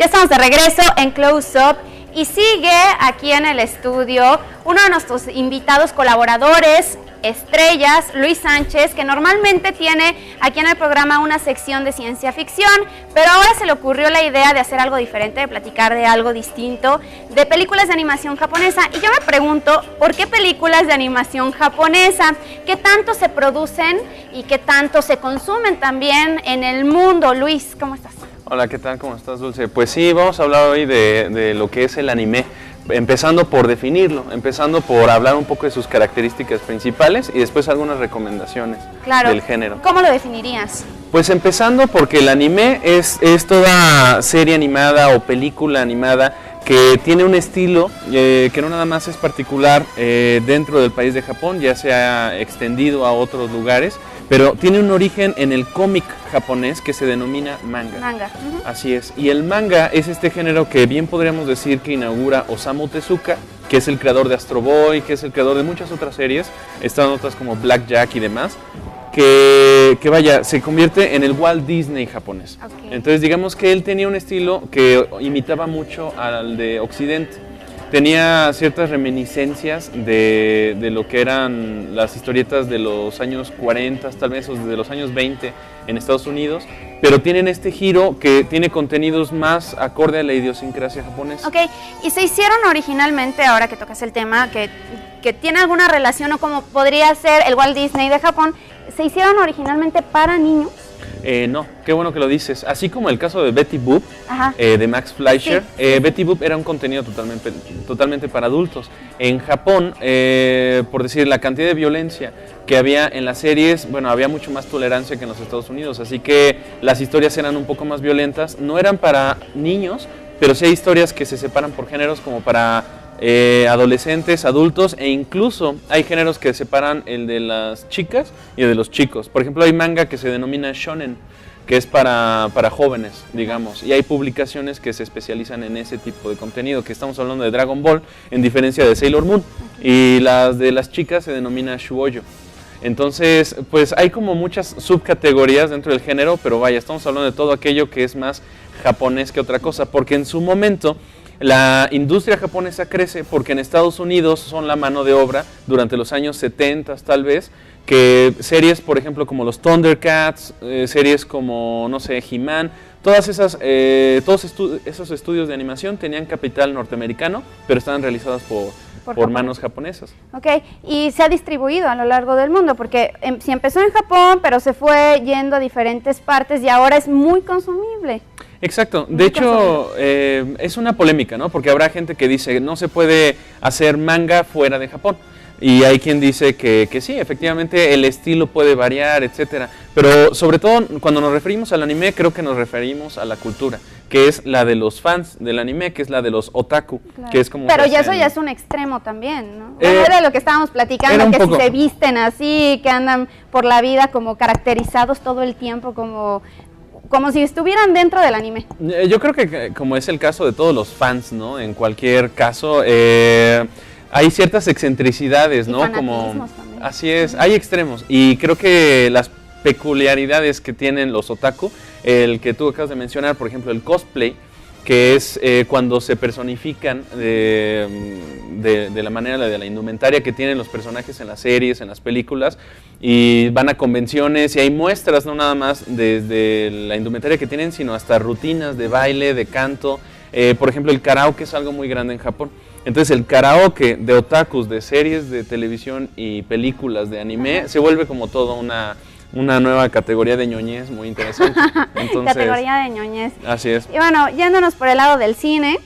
Ya estamos de regreso en Close Up y sigue aquí en el estudio uno de nuestros invitados colaboradores, estrellas, Luis Sánchez, que normalmente tiene aquí en el programa una sección de ciencia ficción, pero ahora se le ocurrió la idea de hacer algo diferente, de platicar de algo distinto, de películas de animación japonesa. Y yo me pregunto, ¿por qué películas de animación japonesa? ¿Qué tanto se producen y qué tanto se consumen también en el mundo? Luis, ¿cómo estás? Hola, ¿qué tal? ¿Cómo estás, Dulce? Pues sí, vamos a hablar hoy de lo que es el anime, empezando por definirlo, empezando por hablar un poco de sus características principales y después algunas recomendaciones del género. ¿Cómo lo definirías? Pues empezando porque el anime es toda serie animada o película animada que tiene un estilo que no nada más es particular dentro del país de Japón, ya se ha extendido a otros lugares, pero tiene un origen en el cómic japonés que se denomina manga. Así es, y el manga es este género que bien podríamos decir que inaugura Osamu Tezuka, que es el creador de Astro Boy, que es el creador de muchas otras series, están otras como Black Jack y demás, que vaya, se convierte en el Walt Disney japonés. Okay. Entonces digamos que él tenía un estilo que imitaba mucho al de Occidente. Tenía ciertas reminiscencias de lo que eran las historietas de los años 40, tal vez, o de los años 20 en Estados Unidos, pero tienen este giro que tiene contenidos más acorde a la idiosincrasia japonesa. Ok, y se hicieron originalmente, ahora que tocas el tema, que tiene alguna relación o como podría ser el Walt Disney de Japón, ¿se hicieron originalmente para niños? No, qué bueno que lo dices. Así como el caso de Betty Boop, de Max Fleischer, sí. Betty Boop era un contenido totalmente para adultos. En Japón, por decir, la cantidad de violencia que había en las series, bueno, había mucho más tolerancia que en los Estados Unidos, así que las historias eran un poco más violentas. No eran para niños, pero sí hay historias que se separan por géneros como para adolescentes, adultos, e incluso hay géneros que separan el de las chicas y el de los chicos. Por ejemplo, hay manga que se denomina shonen, que es para jóvenes, digamos, y hay publicaciones que se especializan en ese tipo de contenido, que estamos hablando de Dragon Ball, en diferencia de Sailor Moon, y las de las chicas se denomina shoujo. Entonces, pues hay como muchas subcategorías dentro del género, pero vaya, estamos hablando de todo aquello que es más japonés que otra cosa, porque en su momento la industria japonesa crece porque en Estados Unidos son la mano de obra durante los años 70 tal vez, que series por ejemplo como los Thundercats, series como no sé, He-Man, todos esos estudios de animación tenían capital norteamericano, pero estaban realizados por manos japonesas. Ok, y se ha distribuido a lo largo del mundo, porque sí empezó en Japón, pero se fue yendo a diferentes partes y ahora es muy consumible. Exacto, de hecho es una polémica, ¿no? Porque habrá gente que dice no se puede hacer manga fuera de Japón. Y hay quien dice que sí, efectivamente el estilo puede variar, etcétera. Pero sobre todo cuando nos referimos al anime, creo que nos referimos a la cultura, que es la de los fans del anime, que es la de los otaku, claro. Que es como. Pero ya eso ya es un extremo también, ¿no? Era lo que estábamos platicando, que si se visten así, que andan por la vida como caracterizados todo el tiempo, como si estuvieran dentro del anime. Yo creo que como es el caso de todos los fans, ¿no? En cualquier caso, hay ciertas excentricidades, ¿no? Como también. Así es, hay extremos y creo que las peculiaridades que tienen los otaku, el que tú acabas de mencionar, por ejemplo, el cosplay, que es cuando se personifican de la manera de la indumentaria que tienen los personajes en las series, en las películas, y van a convenciones y hay muestras, no nada más desde la indumentaria que tienen, sino hasta rutinas de baile, de canto. Por ejemplo, el karaoke es algo muy grande en Japón. Entonces el karaoke de otakus, de series de televisión y películas de anime, se vuelve como toda una nueva categoría de ñoñez muy interesante. Entonces, categoría de ñoñez. Así es. Y bueno, yéndonos por el lado del cine,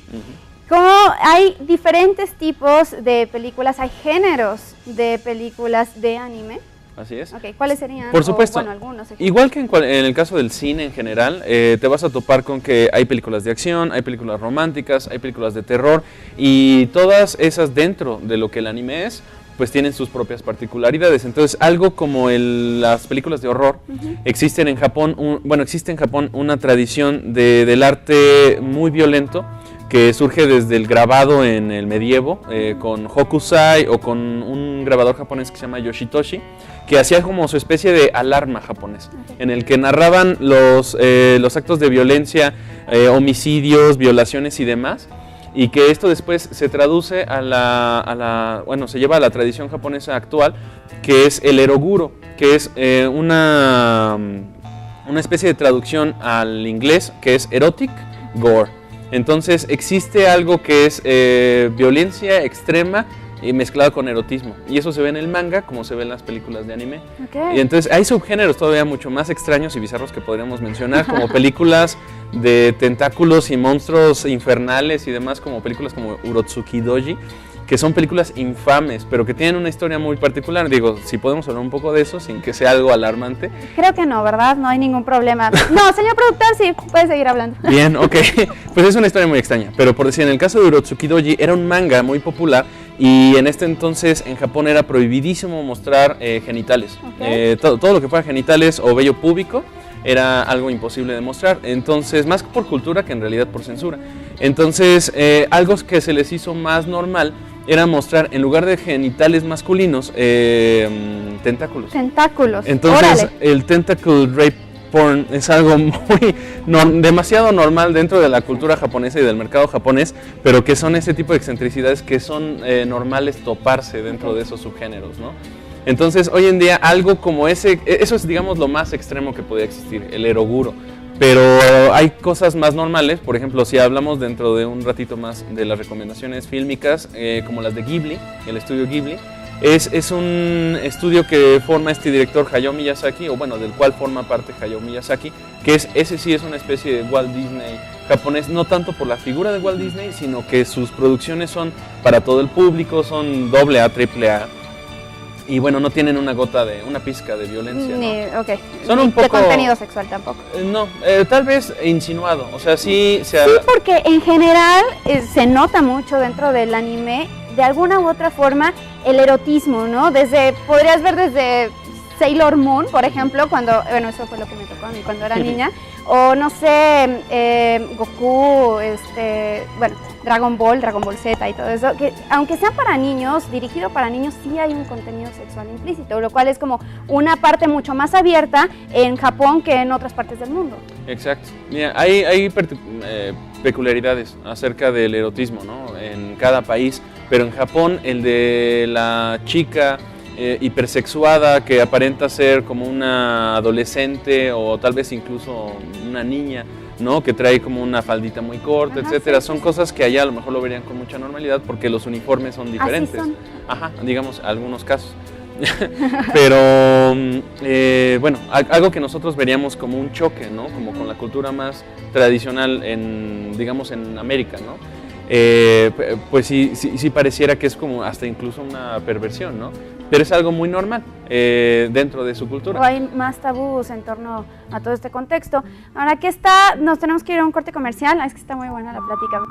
como hay diferentes tipos de películas, hay géneros de películas de anime. Así es. Okay, ¿cuáles serían? Por supuesto. Bueno, algunos ejemplos. Igual que en el caso del cine en general, te vas a topar con que hay películas de acción, hay películas románticas, hay películas de terror, y todas esas dentro de lo que el anime es, pues tienen sus propias particularidades. Entonces, algo como las películas de horror, existe en Japón una tradición del arte muy violento, que surge desde el grabado en el medievo, con Hokusai o con un grabador japonés que se llama Yoshitoshi, que hacía como su especie de alarma japonés, en el que narraban los actos de violencia, homicidios, violaciones y demás, y que esto después se traduce se lleva a la tradición japonesa actual, que es el eroguro, que es una especie de traducción al inglés, que es erotic gore. Entonces existe algo que es violencia extrema y mezclado con erotismo, y eso se ve en el manga como se ve en las películas de anime. Y entonces hay subgéneros todavía mucho más extraños y bizarros que podríamos mencionar, como películas de tentáculos y monstruos infernales y demás, como películas como Urotsuki Doji, que son películas infames, pero que tienen una historia muy particular. Digo, si podemos hablar un poco de eso sin que sea algo alarmante. Creo que no, ¿verdad? No hay ningún problema. No, señor productor, sí, puede seguir hablando. Bien, ok. Pues es una historia muy extraña, pero por decir, en el caso de Urotsuki Doji era un manga muy popular y en este entonces en Japón era prohibidísimo mostrar genitales. Todo lo que fuera genitales o vello púbico era algo imposible de mostrar, entonces más por cultura que en realidad por censura. Entonces algo que se les hizo más normal era mostrar, en lugar de genitales masculinos, tentáculos. Tentáculos. Entonces, órale, el tentacle rape porn es algo demasiado normal dentro de la cultura japonesa y del mercado japonés, pero que son ese tipo de excentricidades que son normales toparse dentro de esos subgéneros, ¿no? Entonces, hoy en día, algo como eso es, digamos, lo más extremo que podría existir, el eroguro. Pero hay cosas más normales, por ejemplo, si hablamos dentro de un ratito más de las recomendaciones fílmicas, como las de Ghibli, el estudio Ghibli, es un estudio que forma este director Hayao Miyazaki, o bueno, del cual forma parte Hayao Miyazaki, que ese sí es una especie de Walt Disney japonés, no tanto por la figura de Walt Disney, sino que sus producciones son para todo el público, son AA, AAA. Y bueno, no tienen una pizca de violencia, ¿no? Okay. Son un poco... De contenido sexual tampoco. No, tal vez insinuado, o sea, sí... Sí, porque en general se nota mucho dentro del anime, de alguna u otra forma, el erotismo, ¿no? Podrías ver desde Sailor Moon, por ejemplo, bueno, eso fue lo que me tocó a mí cuando era niña, o no sé, Goku, bueno, Dragon Ball Z y todo eso, que aunque sea para niños, dirigido para niños, sí hay un contenido sexual implícito, lo cual es como una parte mucho más abierta en Japón que en otras partes del mundo. Exacto. Mira, hay peculiaridades acerca del erotismo, ¿no? En cada país, pero en Japón el de la chica hipersexuada que aparenta ser como una adolescente o tal vez incluso una niña, ¿no? Que trae como una faldita muy corta, etcétera. Son cosas que allá a lo mejor lo verían con mucha normalidad porque los uniformes son diferentes. Así son. Ajá, digamos, algunos casos. Pero bueno, algo que nosotros veríamos como un choque, ¿no? Como con la cultura más tradicional digamos en América, ¿no? Pues sí pareciera que es como hasta incluso una perversión, ¿no? Pero es algo muy normal dentro de su cultura. O hay más tabús en torno a todo este contexto. Ahora que nos tenemos que ir a un corte comercial. Es que está muy buena la plática.